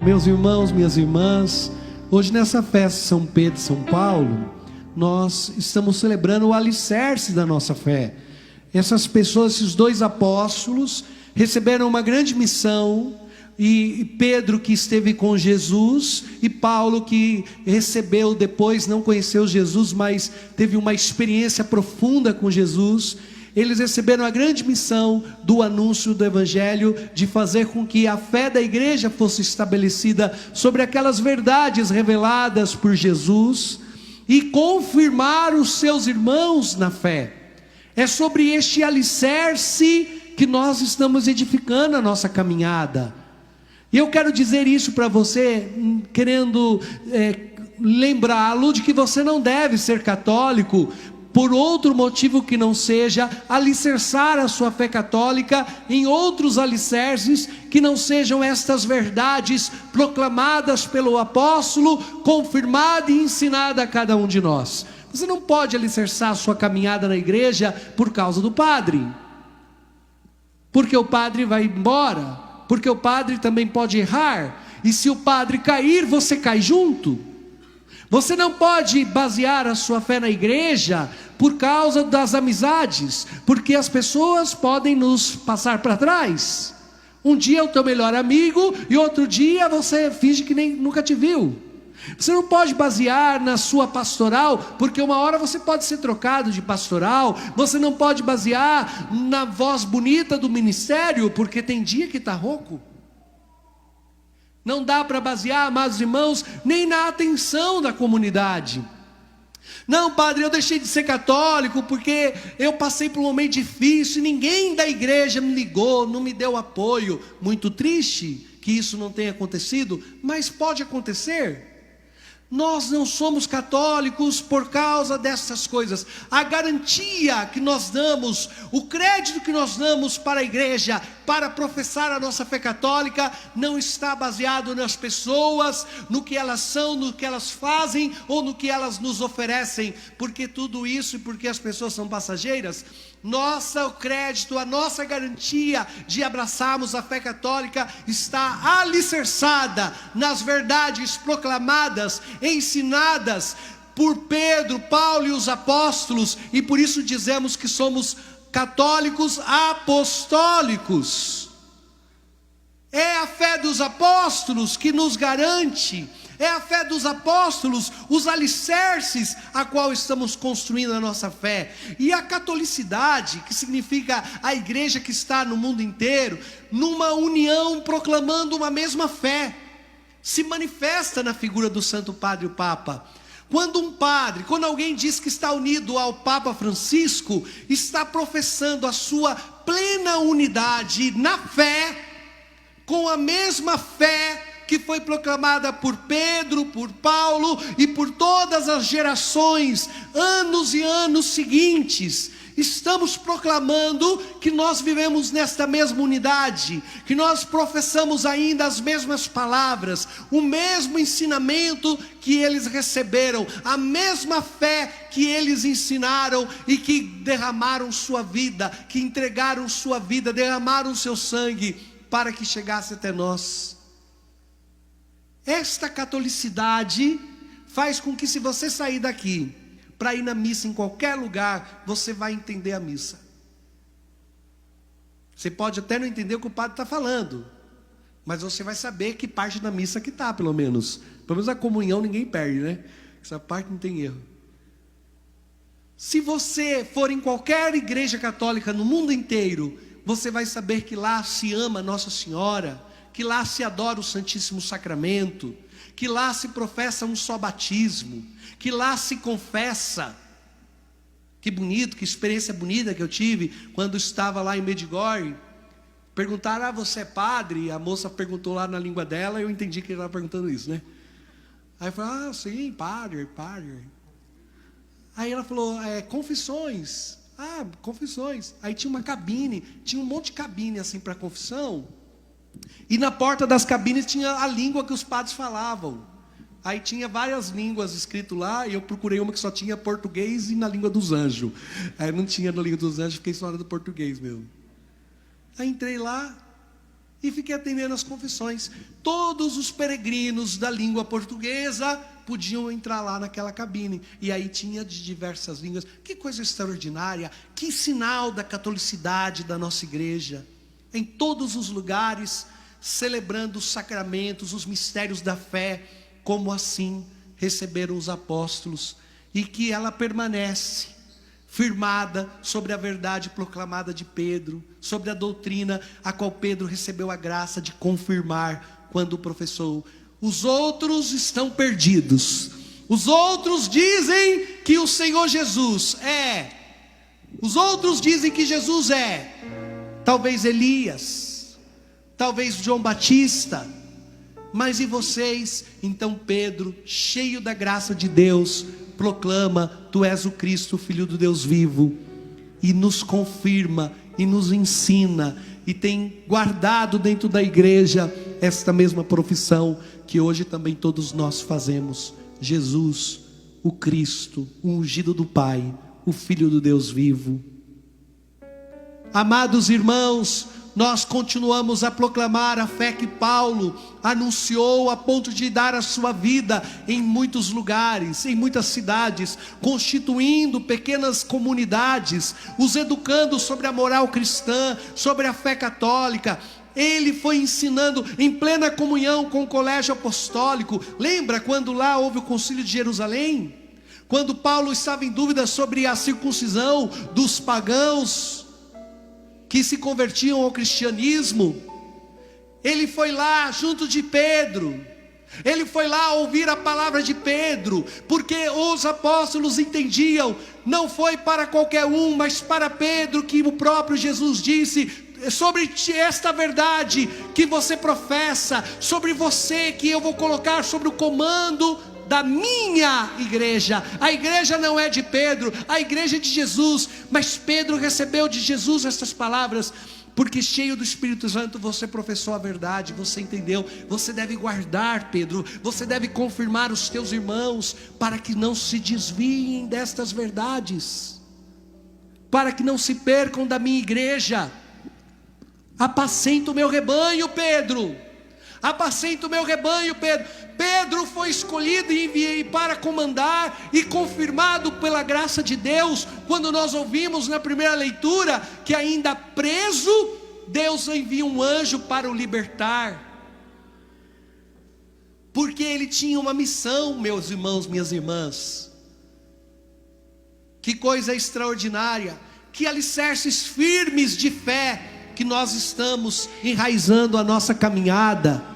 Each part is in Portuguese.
Meus irmãos, minhas irmãs, hoje nessa festa de São Pedro e São Paulo, nós estamos celebrando o alicerce da nossa fé. Essas pessoas, esses dois apóstolos, receberam uma grande missão, e Pedro, que esteve com Jesus, e Paulo, que recebeu depois, não conheceu Jesus, mas teve uma experiência profunda com Jesus. Eles receberam a grande missão do anúncio do Evangelho, de fazer com que a fé da igreja fosse estabelecida sobre aquelas verdades reveladas por Jesus, e confirmar os seus irmãos na fé. É sobre este alicerce que nós estamos edificando a nossa caminhada. E eu quero dizer isso para você, querendo lembrá-lo de que você não deve ser católico por outro motivo que não seja alicerçar a sua fé católica em outros alicerces que não sejam estas verdades proclamadas pelo apóstolo, confirmada e ensinada a cada um de nós. Você não pode alicerçar a sua caminhada na igreja por causa do padre, porque o padre vai embora, porque o padre também pode errar, e se o padre cair, você cai junto. Você não pode basear a sua fé na igreja por causa das amizades, porque as pessoas podem nos passar para trás. Um dia é o teu melhor amigo, e outro dia você finge que nem nunca te viu. Você não pode basear na sua pastoral, porque uma hora você pode ser trocado de pastoral. Você não pode basear na voz bonita do ministério, porque tem dia que está rouco. Não dá para basear, amados irmãos, nem na atenção da comunidade. Não, padre, eu deixei de ser católico porque eu passei por um momento difícil e ninguém da igreja me ligou, não me deu apoio. Muito triste que isso não tenha acontecido, mas pode acontecer. Nós não somos católicos por causa dessas coisas. A garantia que nós damos, o crédito que nós damos para a igreja, para professar a nossa fé católica, não está baseado nas pessoas, no que elas são, no que elas fazem, ou no que elas nos oferecem, porque tudo isso, e porque as pessoas são passageiras. Nosso crédito, a nossa garantia de abraçarmos a fé católica está alicerçada nas verdades proclamadas, ensinadas por Pedro, Paulo e os apóstolos, e por isso dizemos que somos católicos apostólicos. É a fé dos apóstolos que nos garante, é a fé dos apóstolos, os alicerces a qual estamos construindo a nossa fé. E a catolicidade, que significa a igreja que está no mundo inteiro, numa união, proclamando uma mesma fé, se manifesta na figura do Santo Padre, o Papa. Quando alguém diz que está unido ao Papa Francisco, está professando a sua plena unidade na fé, com a mesma fé que foi proclamada por Pedro, por Paulo e por todas as gerações, anos e anos seguintes. Estamos proclamando que nós vivemos nesta mesma unidade, que nós professamos ainda as mesmas palavras, o mesmo ensinamento que eles receberam, a mesma fé que eles ensinaram e que derramaram sua vida, que entregaram sua vida, derramaram seu sangue para que chegasse até nós. Esta catolicidade faz com que, se você sair daqui para ir na missa em qualquer lugar, você vai entender a missa. Você pode até não entender o que o padre está falando, mas você vai saber que parte da missa que está, pelo menos. Pelo menos a comunhão ninguém perde, né? Essa parte não tem erro. Se você for em qualquer igreja católica no mundo inteiro, você vai saber que lá se ama Nossa Senhora, que lá se adora o Santíssimo Sacramento, que lá se professa um só batismo, que lá se confessa. Que bonito, que experiência bonita que eu tive quando estava lá em Medjugorje. Perguntaram, você é padre? A moça perguntou lá na língua dela, eu entendi que ele estava perguntando isso, né? Aí eu falei, sim, padre. Aí ela falou, confissões. Confissões. Aí tinha uma cabine, tinha um monte de cabine assim para confissão. E na porta das cabines tinha a língua que os padres falavam. Aí tinha várias línguas escritas lá, e eu procurei uma que só tinha português e na língua dos anjos. Aí não tinha na língua dos anjos, fiquei só na do português mesmo. Aí entrei lá, e fiquei atendendo as confissões. Todos os peregrinos da língua portuguesa podiam entrar lá naquela cabine, e aí tinha de diversas línguas. Que coisa extraordinária, que sinal da catolicidade da nossa igreja, em todos os lugares, celebrando os sacramentos, os mistérios da fé, como assim receberam os apóstolos, e que ela permanece firmada sobre a verdade proclamada de Pedro, sobre a doutrina a qual Pedro recebeu a graça de confirmar quando professou. Os outros estão perdidos, os outros dizem que o Senhor Jesus é, os outros dizem que Jesus é, talvez Elias, talvez João Batista, mas e vocês? Então Pedro, cheio da graça de Deus, proclama: tu és o Cristo, o Filho do Deus vivo, e nos confirma, e nos ensina, e tem guardado dentro da igreja esta mesma profissão, que hoje também todos nós fazemos: Jesus, o Cristo, o ungido do Pai, o Filho do Deus vivo. Amados irmãos, nós continuamos a proclamar a fé que Paulo anunciou, a ponto de dar a sua vida em muitos lugares, em muitas cidades, constituindo pequenas comunidades, os educando sobre a moral cristã, sobre a fé católica. Ele foi ensinando em plena comunhão com o colégio apostólico. Lembra quando lá houve o concílio de Jerusalém? Quando Paulo estava em dúvida sobre a circuncisão dos pagãos que se convertiam ao cristianismo, ele foi lá junto de Pedro, ele foi lá ouvir a palavra de Pedro, porque os apóstolos entendiam, não foi para qualquer um, mas para Pedro, que o próprio Jesus disse: sobre esta verdade que você professa, sobre você que eu vou colocar sobre o comando da minha igreja. A igreja não é de Pedro, a igreja é de Jesus, mas Pedro recebeu de Jesus estas palavras, porque cheio do Espírito Santo você professou a verdade, você entendeu. Você deve guardar, Pedro, você deve confirmar os teus irmãos, para que não se desviem destas verdades, para que não se percam da minha igreja. Apacenta o meu rebanho, Pedro. Apacenta o meu rebanho, Pedro. Pedro foi escolhido e enviado para comandar e confirmado pela graça de Deus. Quando nós ouvimos na primeira leitura que ainda preso, Deus envia um anjo para o libertar, porque ele tinha uma missão, meus irmãos, minhas irmãs. Que coisa extraordinária, que alicerces firmes de fé que nós estamos enraizando a nossa caminhada.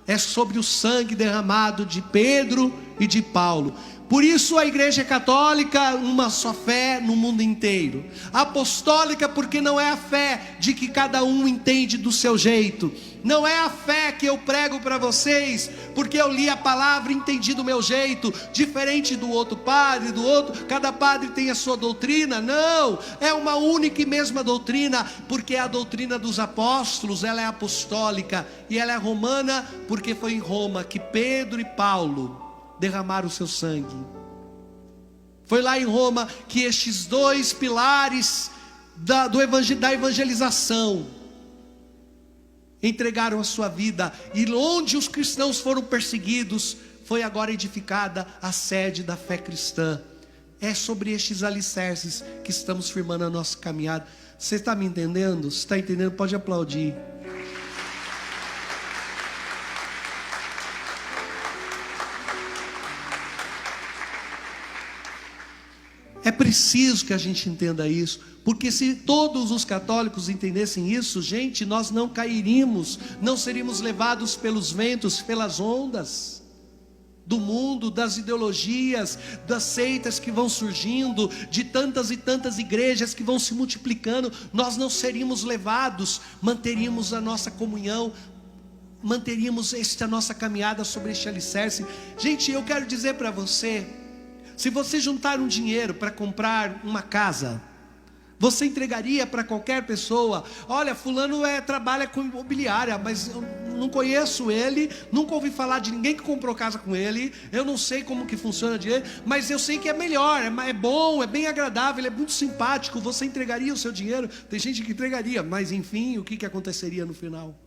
É sobre o sangue derramado de Pedro e de Paulo. Por isso a igreja católica, uma só fé no mundo inteiro. Apostólica, porque não é a fé de que cada um entende do seu jeito. Não é a fé que eu prego para vocês, porque eu li a palavra e entendi do meu jeito, diferente do outro padre, do outro. Cada padre tem a sua doutrina. Não, é uma única e mesma doutrina, porque é a doutrina dos apóstolos. Ela é apostólica e ela é romana, porque foi em Roma que Pedro e Paulo derramaram o seu sangue. Foi lá em Roma que estes dois pilares da evangelização entregaram a sua vida, e onde os cristãos foram perseguidos, foi agora edificada a sede da fé cristã. É sobre estes alicerces que estamos firmando a nossa caminhada. Você está me entendendo? Se está entendendo, pode aplaudir. É preciso que a gente entenda isso, porque se todos os católicos entendessem isso, gente, nós não cairíamos, não seríamos levados pelos ventos, pelas ondas do mundo, das ideologias, das seitas que vão surgindo, de tantas e tantas igrejas que vão se multiplicando. Nós não seríamos levados, manteríamos a nossa comunhão, manteríamos a nossa caminhada sobre este alicerce. Gente, eu quero dizer para você, se você juntar um dinheiro para comprar uma casa, você entregaria para qualquer pessoa? Olha, fulano trabalha com imobiliária, mas eu não conheço ele, nunca ouvi falar de ninguém que comprou casa com ele, eu não sei como que funciona direito, mas eu sei que é melhor, é bom, é bem agradável, ele é muito simpático. Você entregaria o seu dinheiro? Tem gente que entregaria, mas enfim, o que aconteceria no final?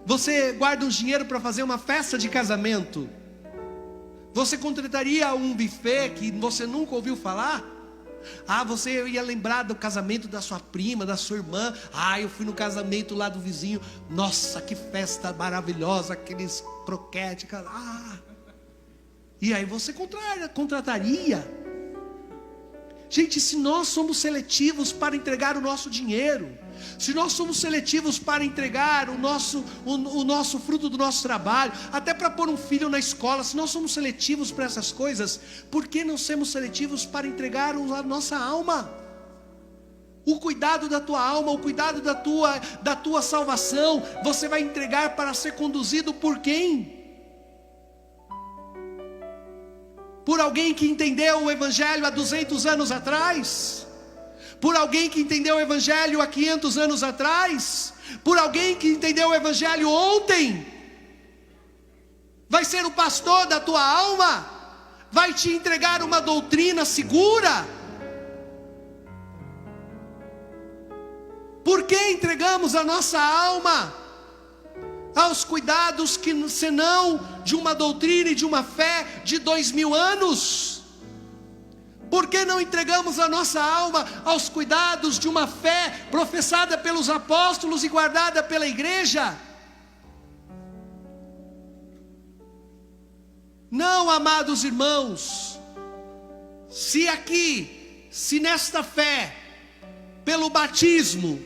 Você guarda um dinheiro para fazer uma festa de casamento? Você contrataria um buffet que você nunca ouviu falar? Ah, você ia lembrar do casamento da sua prima, da sua irmã. Ah, eu fui no casamento lá do vizinho. Nossa, que festa maravilhosa, aqueles croquetes. Ah. E aí você contrataria. Gente, se nós somos seletivos para entregar o nosso dinheiro, se nós somos seletivos para entregar o nosso fruto do nosso trabalho, até para pôr um filho na escola, se nós somos seletivos para essas coisas, por que não sermos seletivos para entregar a nossa alma? O cuidado da tua alma, o cuidado da tua salvação, você vai entregar para ser conduzido por quem? Por alguém que entendeu o Evangelho há 200 anos atrás? Por alguém que entendeu o Evangelho há 500 anos atrás? Por alguém que entendeu o Evangelho ontem? Vai ser o pastor da tua alma? Vai te entregar uma doutrina segura? Por que entregamos a nossa alma aos cuidados que senão de uma doutrina e de uma fé de 2000 anos? Por que não entregamos a nossa alma aos cuidados de uma fé professada pelos apóstolos e guardada pela igreja? Não, amados irmãos, se nesta fé, pelo batismo,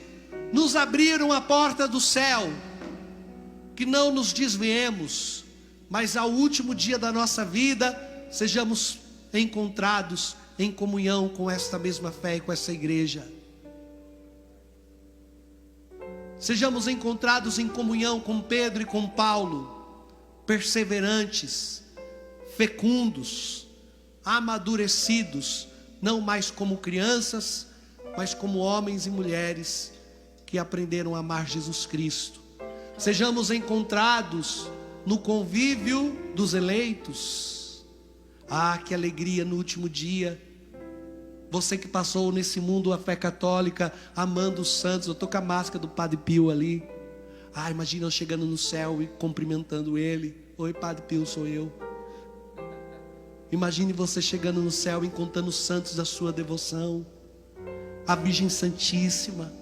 nos abriram a porta do céu, que não nos desviemos, mas ao último dia da nossa vida, sejamos encontrados em comunhão com esta mesma fé e com essa igreja. Sejamos encontrados em comunhão com Pedro e com Paulo, perseverantes, fecundos, amadurecidos, não mais como crianças, mas como homens e mulheres que aprenderam a amar Jesus Cristo. Sejamos encontrados no convívio dos eleitos. Ah, que alegria no último dia. Você que passou nesse mundo a fé católica, amando os santos. Eu estou com a máscara do Padre Pio ali. Ah, imagina eu chegando no céu e cumprimentando ele. Oi, Padre Pio, sou eu. Imagine você chegando no céu e encontrando os santos da sua devoção, a Virgem Santíssima.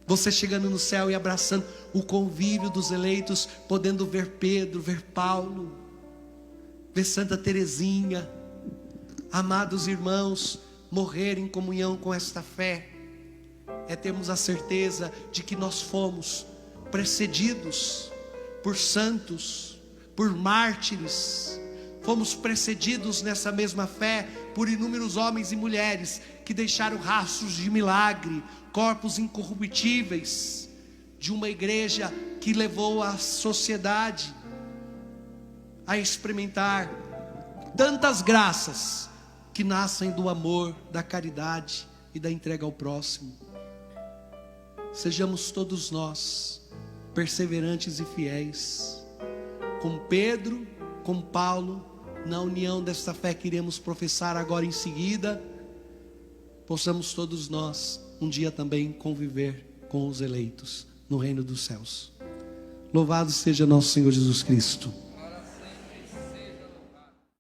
Você chegando no céu e abraçando o convívio dos eleitos, podendo ver Pedro, ver Paulo, ver Santa Teresinha. Amados irmãos, morrer em comunhão com esta fé é termos a certeza de que nós fomos precedidos por santos, por mártires. Fomos precedidos nessa mesma fé por inúmeros homens e mulheres que deixaram rastros de milagre, corpos incorruptíveis, de uma igreja que levou a sociedade a experimentar tantas graças que nascem do amor, da caridade e da entrega ao próximo. Sejamos todos nós perseverantes e fiéis, com Pedro, com Paulo, na união desta fé que iremos professar agora em seguida. Possamos todos nós um dia também conviver com os eleitos no reino dos céus. Louvado seja nosso Senhor Jesus Cristo.